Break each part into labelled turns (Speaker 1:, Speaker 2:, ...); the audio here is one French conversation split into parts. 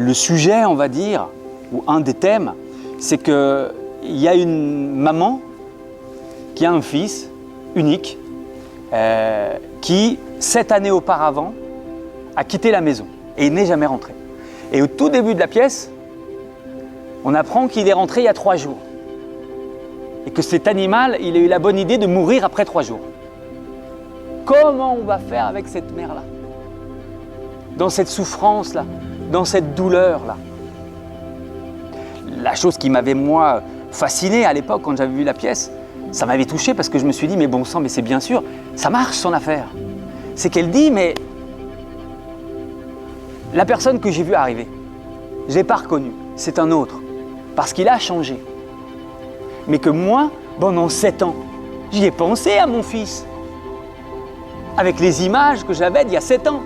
Speaker 1: Le sujet, on va dire, ou un des thèmes, c'est qu'il y a une maman qui a un fils unique qui, 7 années auparavant, a quitté la maison et il n'est jamais rentré. Et au tout début de la pièce, on apprend qu'il est rentré il y a 3 jours. Et que cet animal, il a eu la bonne idée de mourir après 3 jours. Comment on va faire avec cette mère-là? Dans cette souffrance-là, dans cette douleur-là. La chose qui m'avait, moi, fasciné à l'époque, quand j'avais vu la pièce, ça m'avait touché parce que je me suis dit, mais bon sang, mais c'est bien sûr, ça marche son affaire. C'est qu'elle dit, mais la personne que j'ai vue arriver, je ne l'ai pas reconnue, c'est un autre, parce qu'il a changé. Mais que moi, pendant 7 ans, j'y ai pensé à mon fils, avec les images que j'avais d'il y a 7 ans.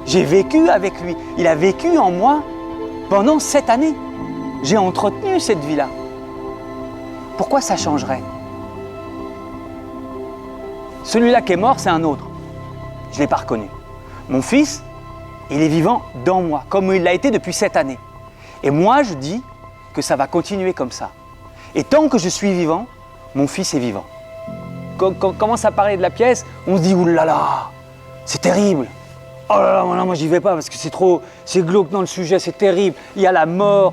Speaker 1: J'ai vécu avec lui, il a vécu en moi pendant 7 années. J'ai entretenu cette vie-là. Pourquoi ça changerait? Celui-là qui est mort, c'est un autre. Je ne l'ai pas reconnu. Mon fils, il est vivant dans moi, comme il l'a été depuis 7 années. Et moi, je dis que ça va continuer comme ça. Et tant que je suis vivant, mon fils est vivant. Quand on commence à parler de la pièce, on se dit « Ouh là là, c'est terrible !» Oh là là, moi j'y vais pas parce que c'est glauque dans le sujet, c'est terrible. Il y a la mort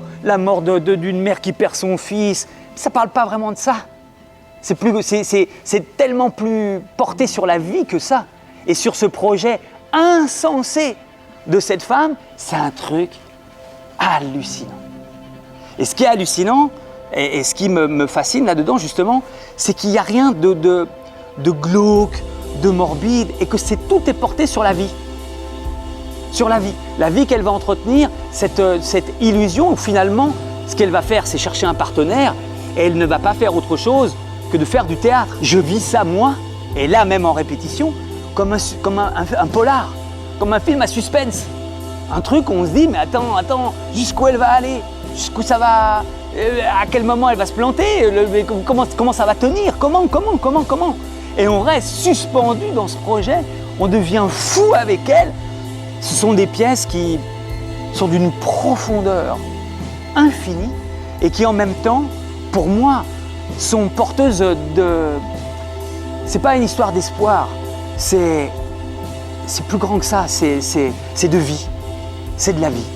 Speaker 1: d'une mère qui perd son fils. Ça parle pas vraiment de ça. C'est tellement plus porté sur la vie que ça. Et sur ce projet insensé de cette femme, c'est un truc hallucinant. Et ce qui est hallucinant, et ce qui me fascine là-dedans justement, c'est qu'il n'y a rien de glauque, de morbide, et que tout est porté sur la vie. Sur la vie qu'elle va entretenir, cette illusion où finalement, ce qu'elle va faire, c'est chercher un partenaire, et elle ne va pas faire autre chose que de faire du théâtre. Je vis ça moi, et là même en répétition, comme un polar, comme un film à suspense. Un truc où on se dit, mais attends, jusqu'où elle va aller? Jusqu'où ça va? À quel moment elle va se planter? Comment ça va tenir? Comment? Et on reste suspendu dans ce projet, on devient fou avec elle. Ce sont des pièces qui sont d'une profondeur infinie et qui en même temps, pour moi, sont porteuses de... C'est pas une histoire d'espoir, c'est plus grand que ça, c'est de vie, c'est de la vie.